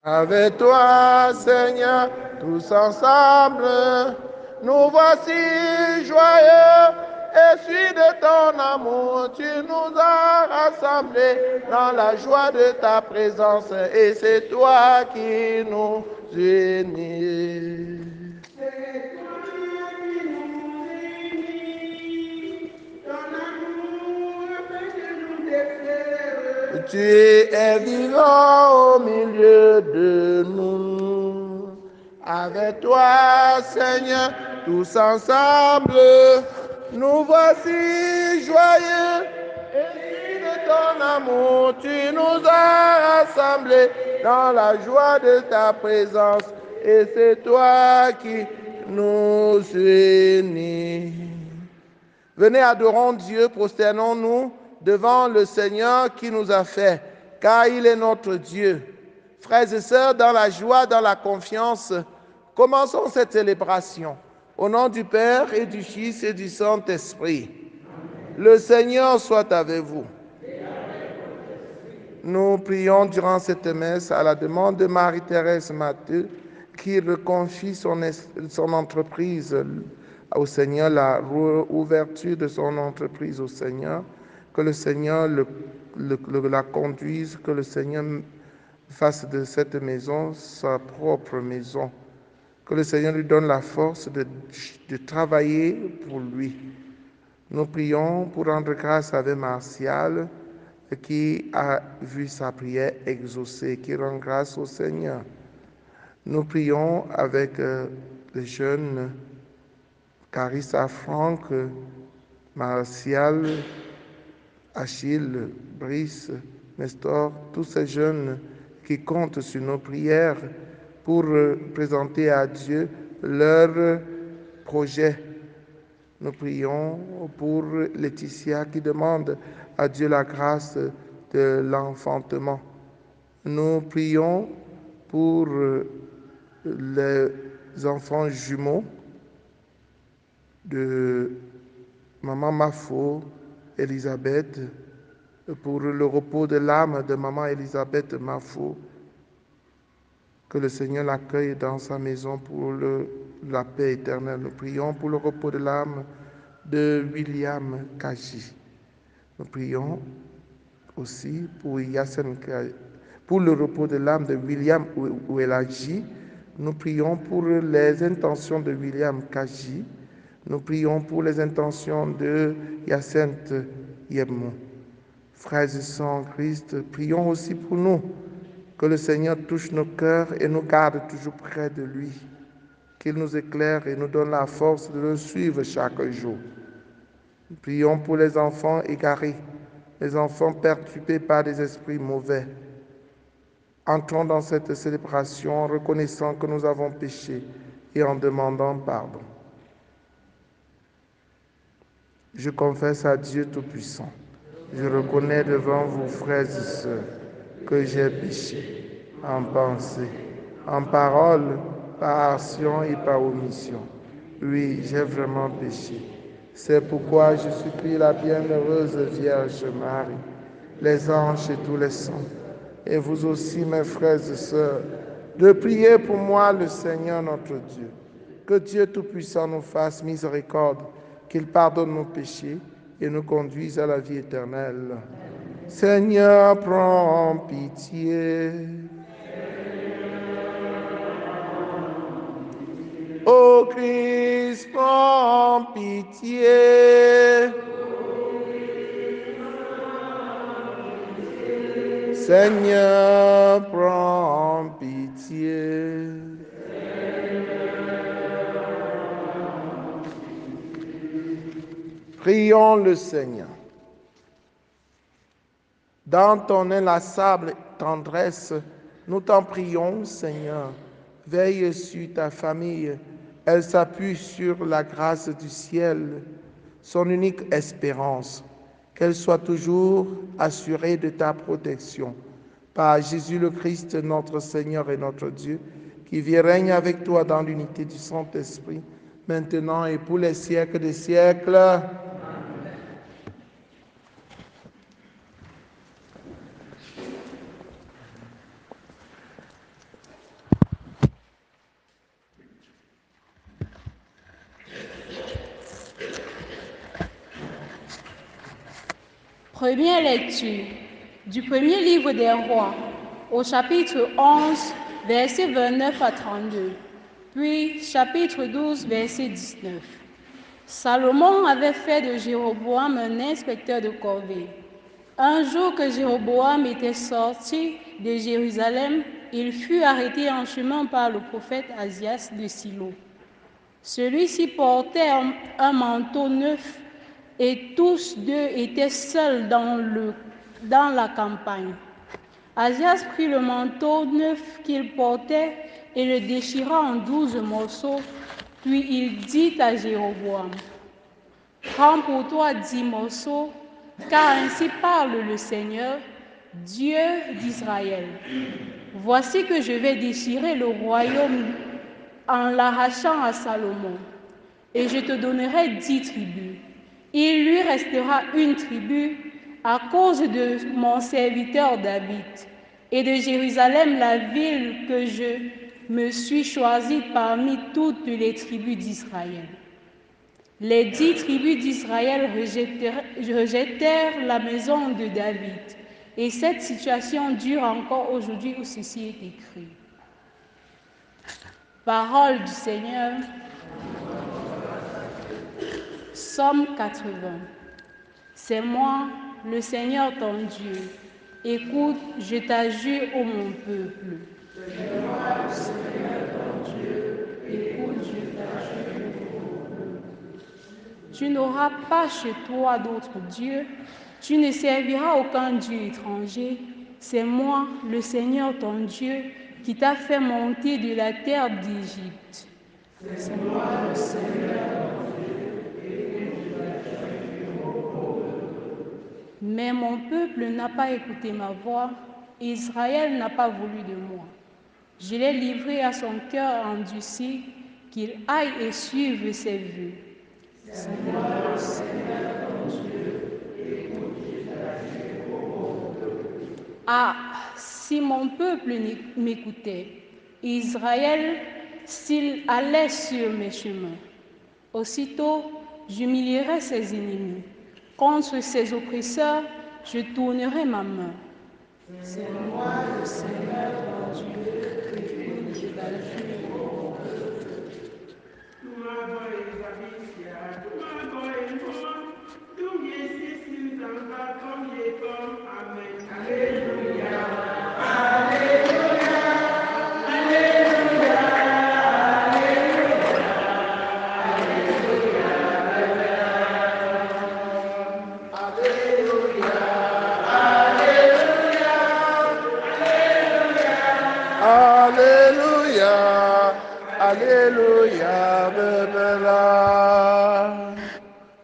Avec toi, Seigneur, tous ensemble, nous voici joyeux. Et suis de ton amour, tu nous as rassemblés dans la joie de ta présence. Et c'est toi qui nous unis. C'est toi qui nous unis dans l'amour afin que nous déflairer. Tu es vivant au milieu de nous. Avec toi, Seigneur, tous ensemble, nous voici joyeux. Et de ton amour, tu nous as rassemblés dans la joie de ta présence. Et c'est toi qui nous unis. Venez, adorons Dieu, prosternons-nous devant le Seigneur qui nous a fait, car il est notre Dieu. Frères et sœurs, dans la joie, dans la confiance, commençons cette célébration. Au nom du Père et du Fils et du Saint-Esprit. Le Seigneur soit avec vous. Nous prions durant cette messe à la demande de Marie-Thérèse Matteux, qui reconfie son entreprise au Seigneur, la ouverture de son entreprise au Seigneur, que le Seigneur la conduise, que le Seigneur fasse de cette maison sa propre maison, que le Seigneur lui donne la force de travailler pour lui. Nous prions pour rendre grâce à Ave Martial, qui a vu sa prière exaucée, qui rend grâce au Seigneur. Nous prions avec les jeunes Carissa, Franck, Martial, Achille, Brice, Nestor, tous ces jeunes qui comptent sur nos prières pour présenter à Dieu leurs projets. Nous prions pour Laetitia qui demande à Dieu la grâce de l'enfantement. Nous prions pour les enfants jumeaux de Maman Mafo, Elisabeth, pour le repos de l'âme de Maman Elisabeth Mafo, que le Seigneur l'accueille dans sa maison pour la paix éternelle. Nous prions pour le repos de l'âme de William Kaji. Nous prions aussi pour pour le repos de l'âme de William Ouelaji. Nous prions pour les intentions de William Kaji. Nous prions pour les intentions de Hyacinthe Yemou. Frères et sœurs en Christ, prions aussi pour nous, que le Seigneur touche nos cœurs et nous garde toujours près de lui, qu'il nous éclaire et nous donne la force de le suivre chaque jour. Nous prions pour les enfants égarés, les enfants perturbés par des esprits mauvais. Entrons dans cette célébration en reconnaissant que nous avons péché et en demandant pardon. Je confesse à Dieu Tout-Puissant. Je reconnais devant vous, frères et sœurs, que j'ai péché en pensée, en parole, par action et par omission. Oui, j'ai vraiment péché. C'est pourquoi je supplie la bienheureuse Vierge Marie, les anges et tous les saints, et vous aussi, mes frères et sœurs, de prier pour moi le Seigneur notre Dieu. Que Dieu Tout-Puissant nous fasse miséricorde, qu'il pardonne nos péchés et nous conduise à la vie éternelle. Seigneur, prends pitié. Ô Christ, prends pitié. Seigneur, prends pitié. Prions le Seigneur. Dans ton inlassable tendresse, nous t'en prions, Seigneur. Veille sur ta famille. Elle s'appuie sur la grâce du ciel, son unique espérance. Qu'elle soit toujours assurée de ta protection. Par Jésus le Christ, notre Seigneur et notre Dieu, qui vit et règne avec toi dans l'unité du Saint-Esprit, maintenant et pour les siècles des siècles. Première lecture du premier livre des rois, au chapitre 11, versets 29 à 32, puis chapitre 12, verset 19. Salomon avait fait de Jéroboam un inspecteur de corvée. Un jour que Jéroboam était sorti de Jérusalem, il fut arrêté en chemin par le prophète Ahias de Silo. Celui-ci portait un manteau neuf et tous deux étaient seuls dans la campagne. Ahias prit le manteau neuf qu'il portait et le déchira en 12 morceaux, puis il dit à Jéroboam, « Prends pour toi 10 morceaux, car ainsi parle le Seigneur, Dieu d'Israël. Voici que je vais déchirer le royaume en l'arrachant à Salomon, et je te donnerai 10 tribus. Il lui restera une tribu à cause de mon serviteur David, et de Jérusalem, la ville que je me suis choisie parmi toutes les tribus d'Israël. » Les 10 tribus d'Israël rejetèrent la maison de David. Et cette situation dure encore aujourd'hui où ceci est écrit. Parole du Seigneur. Psaume 80. C'est moi, le Seigneur ton Dieu. Écoute, je t'adjure, ô mon peuple. C'est moi, le Seigneur ton Dieu. Écoute, je t'adjure, ô mon peuple. Tu n'auras pas chez toi d'autre Dieu. Tu ne serviras aucun Dieu étranger. C'est moi, le Seigneur ton Dieu, qui t'a fait monter de la terre d'Égypte. C'est moi, le Seigneur ton Dieu. Mais mon peuple n'a pas écouté ma voix. Israël n'a pas voulu de moi. Je l'ai livré à son cœur endurci, qu'il aille et suive ses vœux. C'est moi, le Seigneur ton Dieu. Écoute, je t'adjure, ô mon peuple. Ah, si mon peuple m'écoutait, Israël, s'il allait sur mes chemins, aussitôt j'humilierai ses ennemis. Contre ses oppresseurs, je tournerai ma main. C'est moi, le Seigneur ton Dieu, écoute, je t'adjure, ô mon peuple. Alléluia,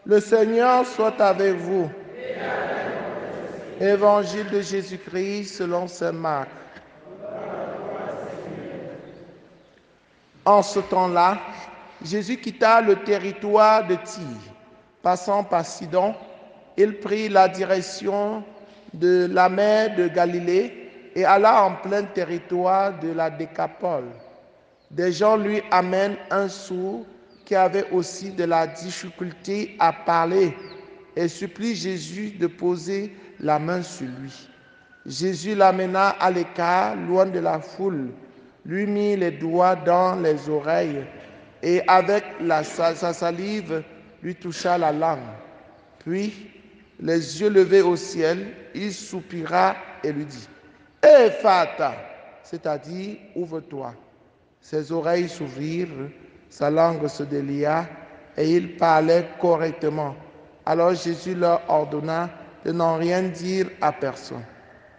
le Seigneur soit avec vous. Évangile de Jésus-Christ selon saint Marc. En ce temps-là, Jésus quitta le territoire de Tyr. Passant par Sidon, il prit la direction de la mer de Galilée et alla en plein territoire de la Décapole. Des gens lui amènent un sourd qui avait aussi de la difficulté à parler et supplie Jésus de poser la main sur lui. Jésus l'amena à l'écart, loin de la foule, lui mit les doigts dans les oreilles et avec sa salive lui toucha la langue. Puis, les yeux levés au ciel, il soupira et lui dit « Ephata », c'est-à-dire « ouvre-toi ». Ses oreilles s'ouvrirent, sa langue se délia et il parlait correctement. Alors Jésus leur ordonna de n'en rien dire à personne.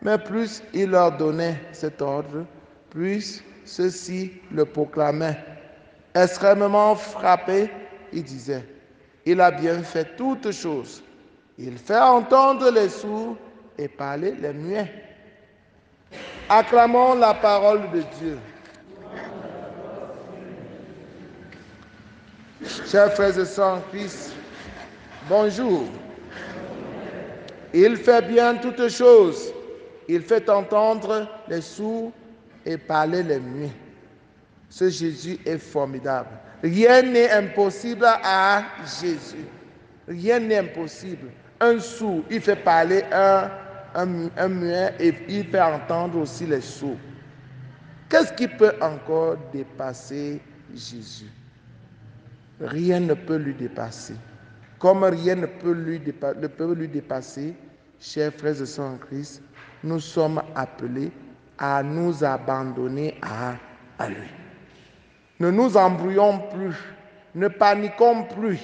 Mais plus il leur donnait cet ordre, plus ceux-ci le proclamaient. Extrêmement frappé, il disait, « Il a bien fait toutes choses. Il fait entendre les sourds et parler les muets. » Acclamons la parole de Dieu. Chers frères et sœurs en Christ, bonjour. Il fait bien toutes choses. Il fait entendre les sourds et parler les muets. Ce Jésus est formidable. Rien n'est impossible à Jésus. Rien n'est impossible. un sourd, il fait parler un muet et il fait entendre aussi les sourds. Qu'est-ce qui peut encore dépasser Jésus? Rien ne peut lui dépasser. Comme rien ne peut lui dépasser, chers frères et sœurs en Christ, nous sommes appelés à nous abandonner à lui. Ne nous embrouillons plus, ne paniquons plus.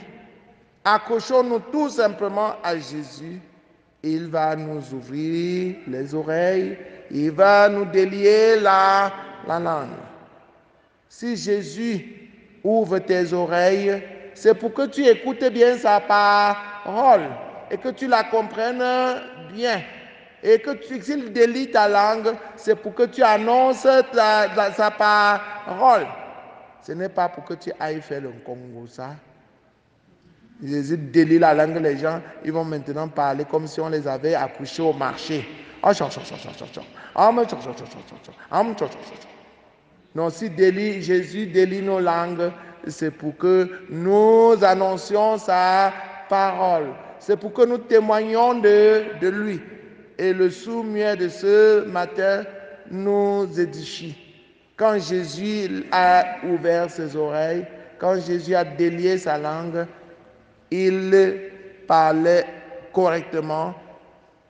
Accrochons-nous tout simplement à Jésus. Il va nous ouvrir les oreilles, il va nous délier la langue. Si Jésus ouvre tes oreilles, c'est pour que tu écoutes bien sa parole et que tu la comprennes bien. Et que s'il délie ta langue, c'est pour que tu annonces sa parole. Ce n'est pas pour que tu ailles faire le Congo, ça. Jésus délie la langue, les gens, ils vont maintenant parler comme si on les avait accouchés au marché. Non, si Jésus délie nos langues, c'est pour que nous annoncions sa parole. C'est pour que nous témoignions de lui. Et le sourd-muet de ce matin nous édifie. Quand Jésus a ouvert ses oreilles, quand Jésus a délié sa langue, il parlait correctement.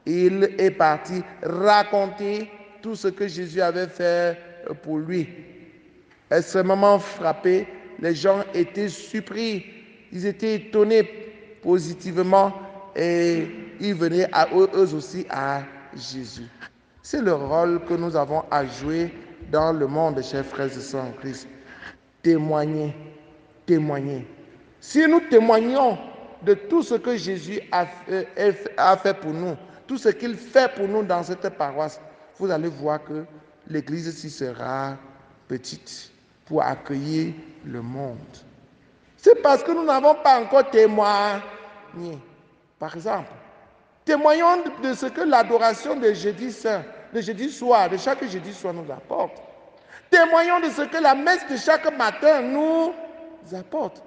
Il est parti raconter tout ce que Jésus avait fait pour lui. Extrêmement frappé, les gens étaient surpris, ils étaient étonnés positivement et ils venaient eux aussi à Jésus. C'est le rôle que nous avons à jouer dans le monde, chers frères et sœurs en Christ. Témoigner, témoigner. Si nous témoignons de tout ce que Jésus a fait pour nous, tout ce qu'il fait pour nous dans cette paroisse, vous allez voir que l'église ici sera petite pour accueillir le monde. C'est parce que nous n'avons pas encore témoigné. Par exemple, témoignons de ce que l'adoration de jeudi saint, de jeudi soir, de chaque jeudi soir nous apporte. Témoignons de ce que la messe de chaque matin nous apporte.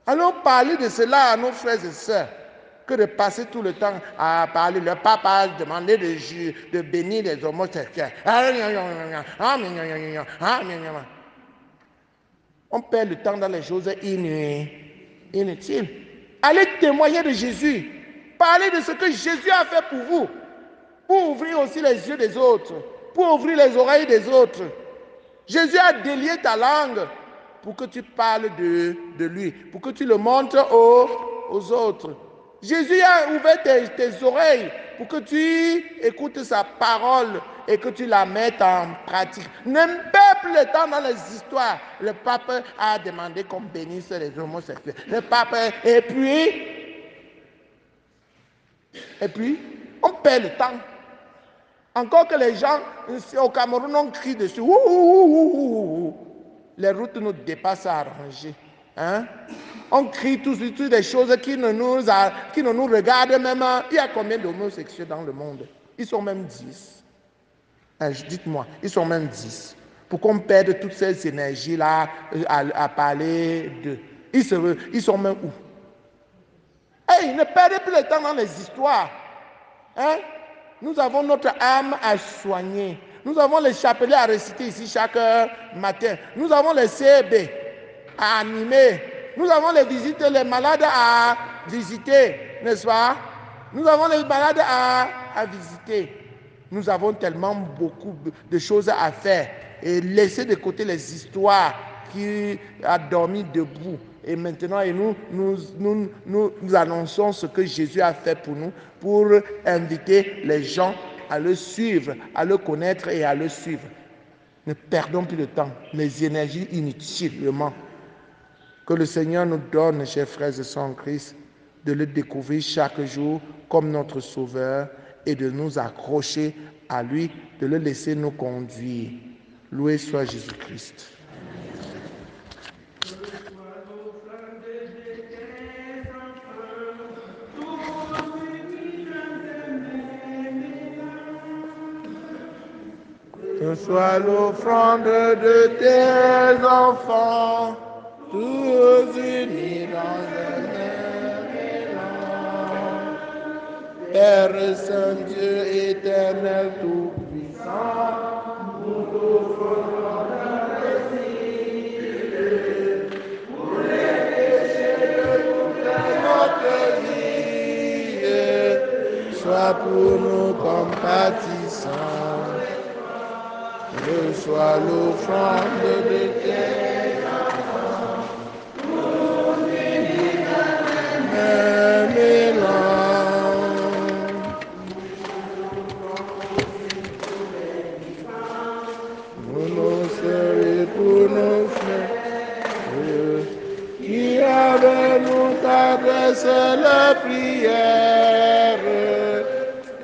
Allons parler de cela à nos frères et sœurs, que de passer tout le temps à parler. Le pape a demandé de bénir les homosexuels. On perd le temps dans les choses inutiles. Allez témoigner de Jésus. Parlez de ce que Jésus a fait pour vous, pour ouvrir aussi les yeux des autres, pour ouvrir les oreilles des autres. Jésus a délié ta langue pour que tu parles de lui, pour que tu le montres aux autres. Jésus a ouvert tes oreilles pour que tu écoutes sa parole et que tu la mettes en pratique. Ne perds plus le temps dans les histoires. Le pape a demandé qu'on bénisse les homosexuels. Le pape, et puis, on perd le temps. Encore que les gens au Cameroun on crie dessus. Les routes nous dépassent à arranger. Hein? On crie tous des choses qui ne nous regardent même. Il y a combien d'homosexuels dans le monde? Ils sont même 10. Dites-moi, ils sont même 10. Pourquoi on perd toutes ces énergies-là à parler d'eux? Ils sont même où? Hey, ne perdez plus le temps dans les histoires. Hein? Nous avons notre âme à soigner. Nous avons les chapelets à réciter ici chaque matin. Nous avons les CB à animer. Nous avons les visites, les malades à visiter, n'est-ce pas? Nous avons les malades à visiter. Nous avons tellement beaucoup de choses à faire. Et laisser de côté les histoires qui a dormi debout. Et maintenant, nous annonçons ce que Jésus a fait pour nous, pour inviter les gens à le suivre, à le connaître et à le suivre. Ne perdons plus de temps, les énergies inutilement. Que le Seigneur nous donne, chers frères et sœurs en Christ, de le découvrir chaque jour comme notre Sauveur et de nous accrocher à lui, de le laisser nous conduire. Loué soit Jésus-Christ. Que soit l'offrande de tes enfants, tous unis dans un même élan. Père Saint Dieu éternel tout-puissant, nous t'offrons pour les péchés de toute notre vie. Sois pour nous compatissant. Reçois l'offrande de tes enfants. Nous unis dans le même élan. Pour nos sœurs et pour nos frères qui avec nous t'adressent la prière,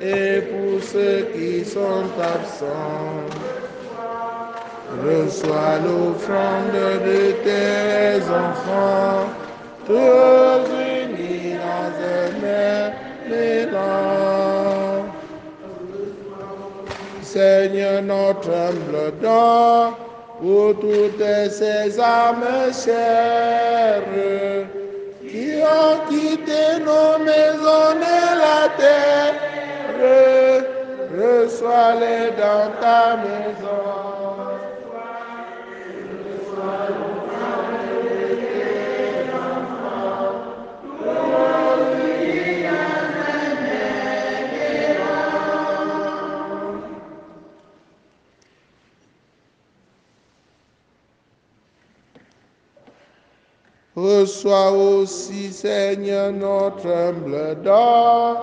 et pour ceux qui sont absents, reçois l'offrande de tes enfants, tous unis dans un même élan. Seigneur, notre humble don, pour toutes ces âmes chères qui ont quitté nos maisons et la terre, reçois-les dans ta maison. Reçois aussi, Seigneur, notre humble don,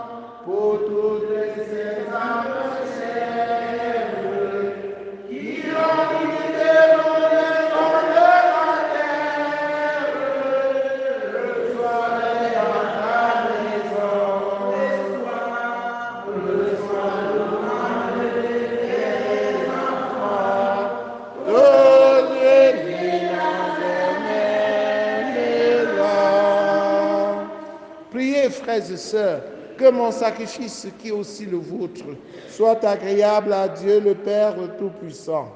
pour toutes ces âmes chères qui ont quitté nos maisons de la terre, reçois-les dans ta maison. Reçois l'offrande de tes enfants, tous unis dans un même élan. Priez, frères et sœurs, que mon sacrifice, qui est aussi le vôtre, soit agréable à Dieu le Père Tout-Puissant.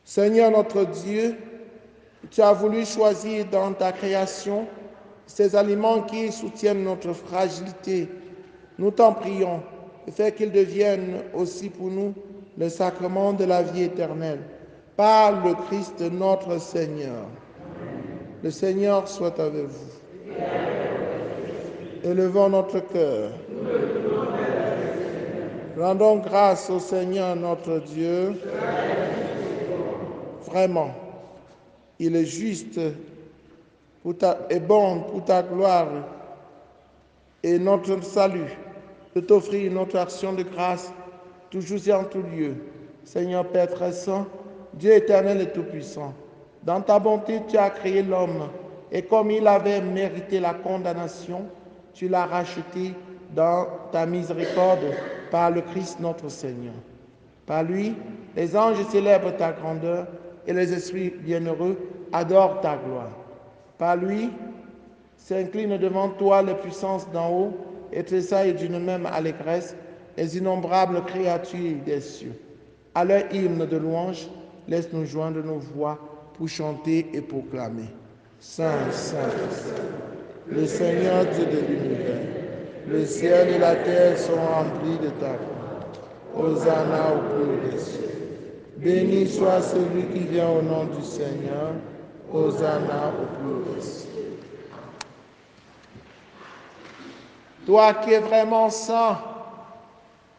Seigneur notre Dieu, tu as voulu choisir dans ta création ces aliments qui soutiennent notre fragilité. Nous t'en prions et fais qu'ils deviennent aussi pour nous le sacrement de la vie éternelle. Par le Christ notre Seigneur. Le Seigneur soit avec vous. Élevons notre cœur. Rendons grâce au Seigneur notre Dieu. Vraiment, il est juste et bon pour ta gloire et notre salut de t'offrir notre action de grâce toujours et en tout lieu. Seigneur Père très saint, Dieu éternel et tout-puissant, dans ta bonté tu as créé l'homme et comme il avait mérité la condamnation, tu l'as racheté dans ta miséricorde par le Christ notre Seigneur. Par lui, les anges célèbrent ta grandeur et les esprits bienheureux adorent ta gloire. Par lui, s'inclinent devant toi les puissances d'en haut et tressaillent d'une même allégresse les innombrables créatures des cieux. À leur hymne de louange, laisse-nous joindre nos voix pour chanter et proclamer. Saint, Saint, Saint, le Seigneur Dieu de l'univers, le ciel et la terre sont remplis de ta gloire. Hosanna au plus haut des cieux. Béni soit celui qui vient au nom du Seigneur. Hosanna au plus haut des cieux. Toi qui es vraiment saint,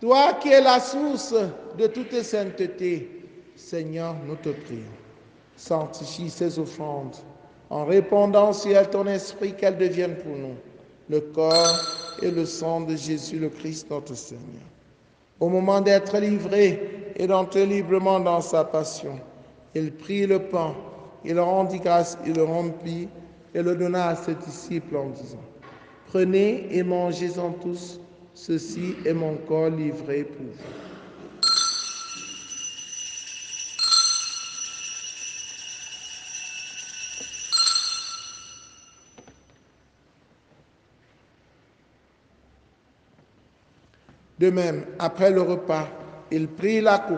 toi qui es la source de toute sainteté, Seigneur, nous te prions. Sanctifie ces offrandes en répandant sur elles ton esprit qu'elles deviennent pour nous le corps et le sang de Jésus le Christ notre Seigneur. Au moment d'être livré et d'entrer librement dans sa passion, il prit le pain, il rendit grâce, il le rompit et le donna à ses disciples en disant: Prenez et mangez-en tous, ceci est mon corps livré pour vous. De même, après le repas, il prit la coupe.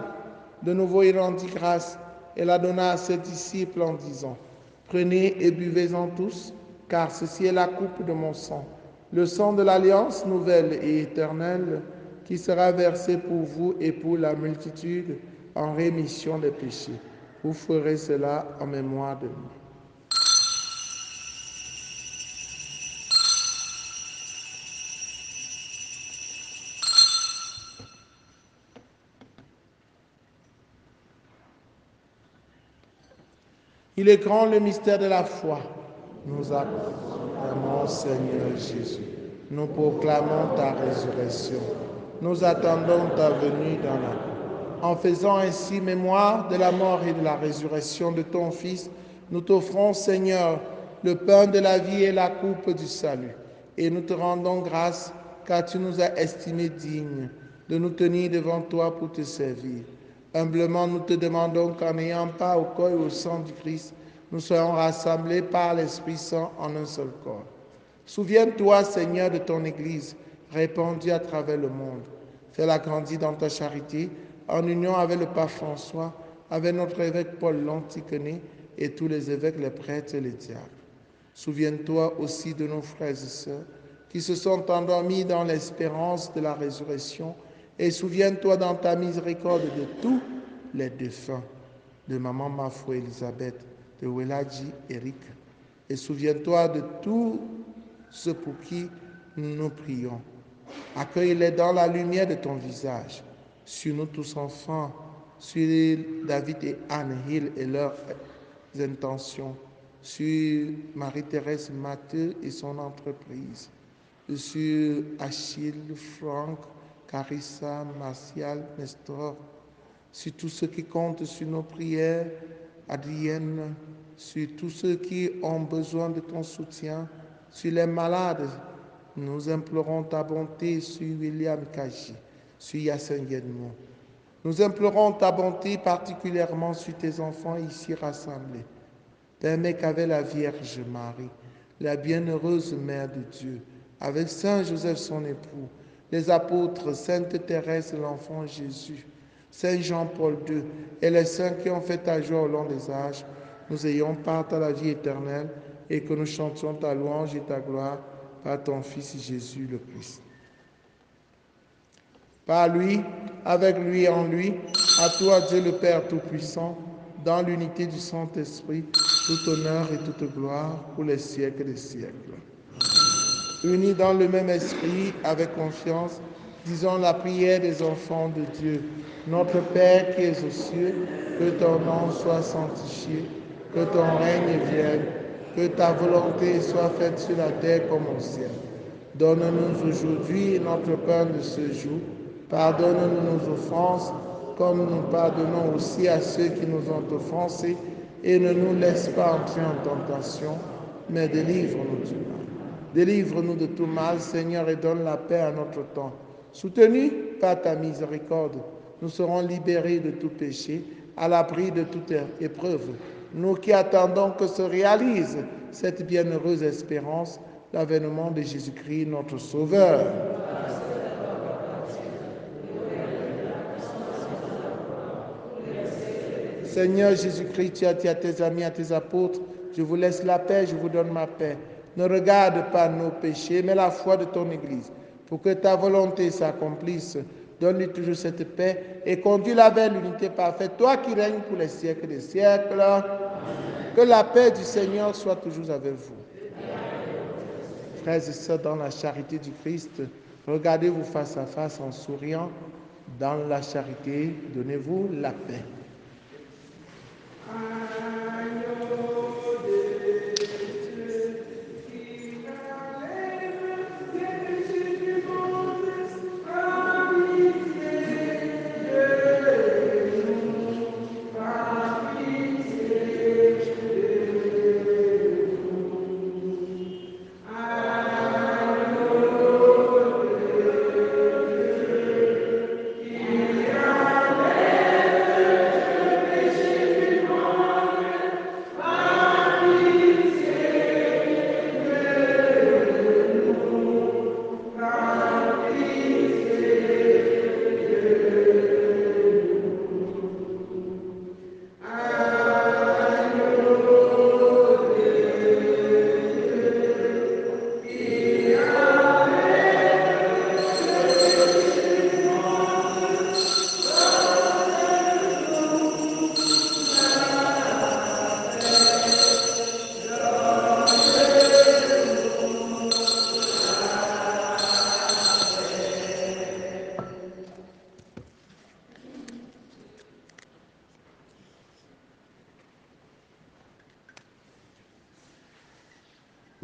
De nouveau, il rendit grâce et la donna à ses disciples en disant, « Prenez et buvez-en tous, car ceci est la coupe de mon sang, le sang de l'alliance nouvelle et éternelle, qui sera versé pour vous et pour la multitude en rémission des péchés. Vous ferez cela en mémoire de moi. » Il est grand le mystère de la foi. Nous acclamons Seigneur Jésus. Nous proclamons ta résurrection. Nous attendons ta venue dans la vie. En faisant ainsi mémoire de la mort et de la résurrection de ton Fils, nous t'offrons, Seigneur, le pain de la vie et la coupe du salut. Et nous te rendons grâce, car tu nous as estimés dignes de nous tenir devant toi pour te servir. Humblement, nous te demandons qu'en n'ayant pas au corps et au sang du Christ, nous soyons rassemblés par l'Esprit Saint en un seul corps. Souviens-toi, Seigneur, de ton Église, répandue à travers le monde. Fais-la grandir dans ta charité, en union avec le pape François, avec notre évêque Paul l'Antiquené et tous les évêques, les prêtres et les diacres. Souviens-toi aussi de nos frères et sœurs qui se sont endormis dans l'espérance de la résurrection, et souviens-toi dans ta miséricorde de tous les défunts, de Maman Mafou Elisabeth, de Weladji Eric, et souviens-toi de tous ceux pour qui nous prions. Accueille-les dans la lumière de ton visage, sur nous tous enfants, sur David et Anne Hill et leurs intentions, sur Marie-Thérèse Mathieu et son entreprise, sur Achille, Franck, Carissa, Martial, Nestor, sur tous ceux qui comptent sur nos prières, Adrienne, sur tous ceux qui ont besoin de ton soutien, sur les malades. Nous implorons ta bonté sur William Kaji, sur Yassine Guedmont. Nous implorons ta bonté particulièrement sur tes enfants ici rassemblés. Permets qu'avec la Vierge Marie, la bienheureuse Mère de Dieu, avec Saint Joseph son époux, les apôtres, Sainte Thérèse, l'enfant Jésus, Saint Jean-Paul II et les saints qui ont fait ta joie au long des âges, nous ayons part à la vie éternelle et que nous chantions ta louange et ta gloire par ton Fils Jésus le Christ. Par lui, avec lui et en lui, à toi Dieu le Père Tout-Puissant, dans l'unité du Saint-Esprit, tout honneur et toute gloire pour les siècles des siècles. Unis dans le même esprit, avec confiance, disons la prière des enfants de Dieu. Notre Père qui es aux cieux, que ton nom soit sanctifié, que ton règne vienne, que ta volonté soit faite sur la terre comme au ciel. Donne-nous aujourd'hui notre pain de ce jour. Pardonne-nous nos offenses, comme nous pardonnons aussi à ceux qui nous ont offensés, et ne nous laisse pas entrer en tentation, mais délivre-nous du mal. Délivre-nous de tout mal, Seigneur, et donne la paix à notre temps. Soutenus par ta miséricorde, nous serons libérés de tout péché, à l'abri de toute épreuve. Nous qui attendons que se réalise cette bienheureuse espérance, l'avènement de Jésus-Christ, notre Sauveur. Seigneur Jésus-Christ, tu as dit à tes amis, à tes apôtres, je vous laisse la paix, je vous donne ma paix. Ne regarde pas nos péchés, mais la foi de ton Église. Pour que ta volonté s'accomplisse, donne-lui toujours cette paix et conduis-la vers l'unité parfaite, toi qui règnes pour les siècles des siècles. Que la paix du Seigneur soit toujours avec vous. Frères et sœurs, dans la charité du Christ, regardez-vous face à face en souriant. Dans la charité, donnez-vous la paix.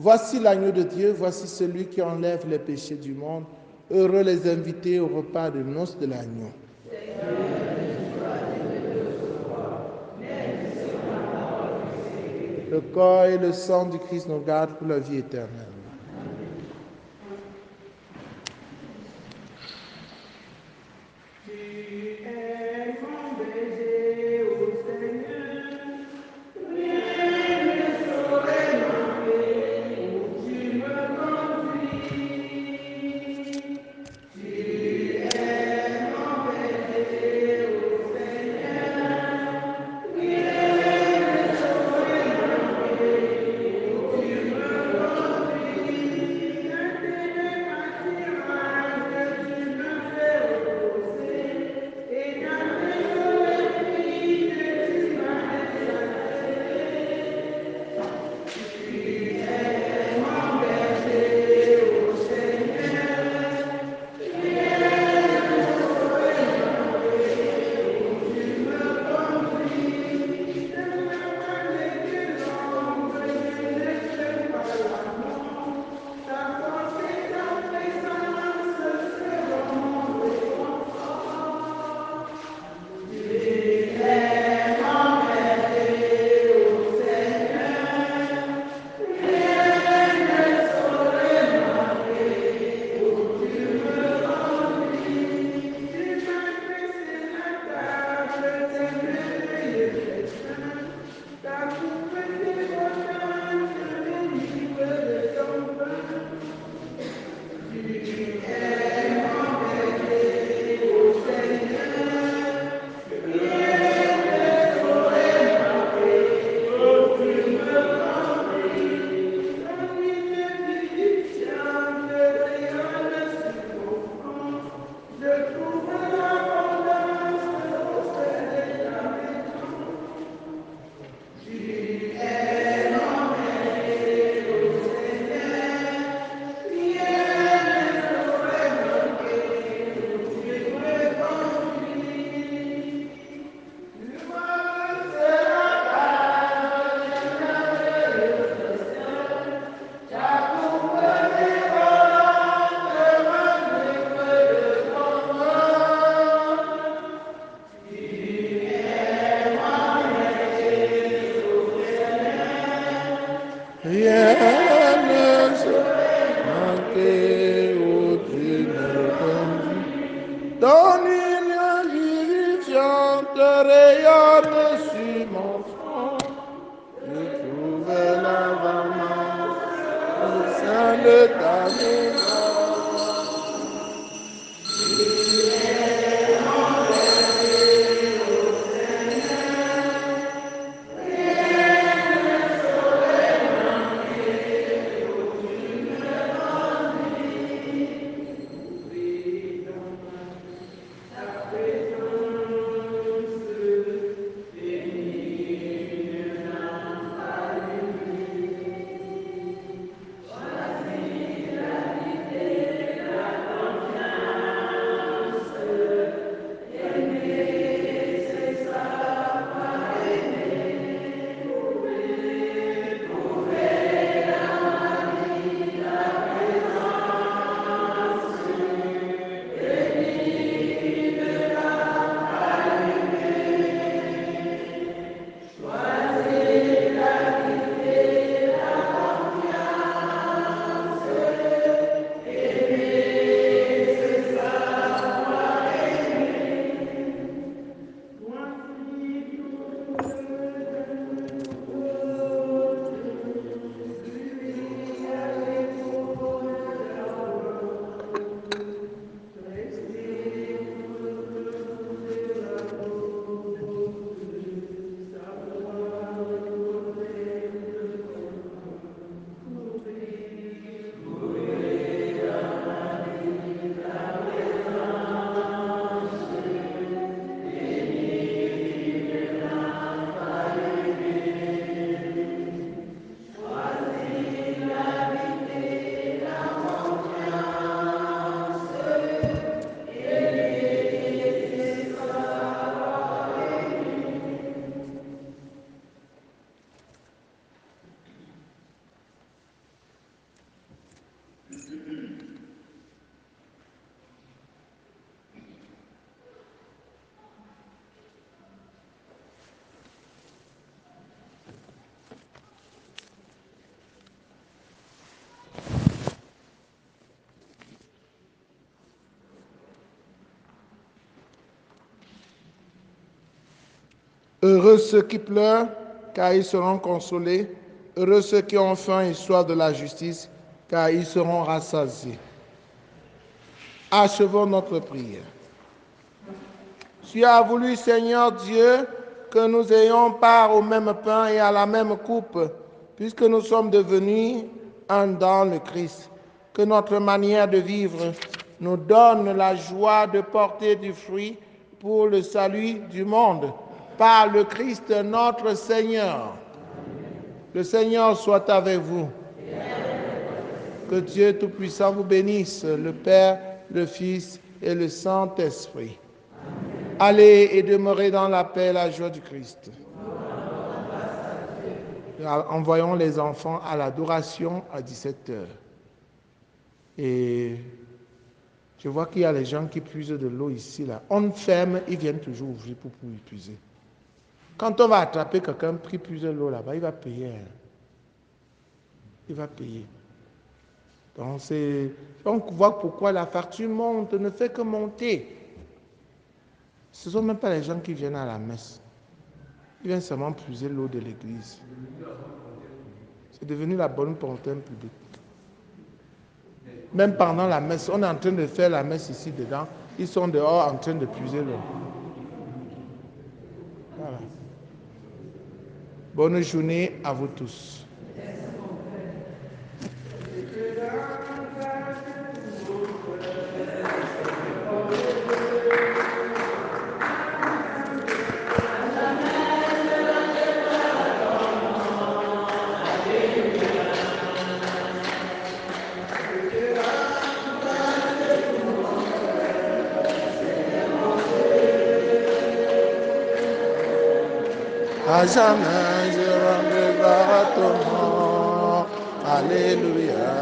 Voici l'agneau de Dieu, voici celui qui enlève les péchés du monde. Heureux les invités au repas de noces de l'agneau. Le corps et le sang du Christ nous gardent pour la vie éternelle. Rien ne saurait manquer où tu me conduis. Ton lumière vivifiante rayonne sur mon front. Je trouve l'avant au sein de ta maison. Heureux ceux qui pleurent, car ils seront consolés. Heureux ceux qui ont faim et soif de la justice, car ils seront rassasiés. Achevons notre prière. Tu as voulu, Seigneur Dieu, que nous ayons part au même pain et à la même coupe, puisque nous sommes devenus un dans le Christ. Que notre manière de vivre nous donne la joie de porter du fruit pour le salut du monde. Par le Christ notre Seigneur. Le Seigneur soit avec vous. Que Dieu Tout-Puissant vous bénisse, le Père, le Fils et le Saint-Esprit. Allez et demeurez dans la paix et la joie du Christ. Envoyons les enfants à l'adoration à 17h. Et je vois qu'il y a les gens qui puisent de l'eau ici, là. On ferme, ils viennent toujours ouvrir pour puiser. Quand on va attraper quelqu'un qui puise de l'eau là-bas, il va payer. Il va payer. Donc, on voit pourquoi la facture monte, ne fait que monter. Ce ne sont même pas les gens qui viennent à la messe. Ils viennent seulement puiser l'eau de l'église. C'est devenu la bonne fontaine publique. Même pendant la messe, on est en train de faire la messe ici dedans. Ils sont dehors en train de puiser l'eau. Voilà. Bonne journée à vous tous. À jamais je rendrai gloire à ton nom. Alléluia.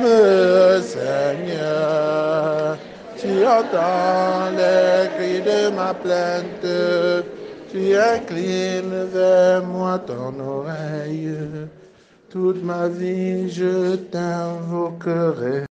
Le Seigneur, tu entends les cris de ma plainte. Tu inclines vers moi ton oreille. Toute ma vie je t'invoquerai.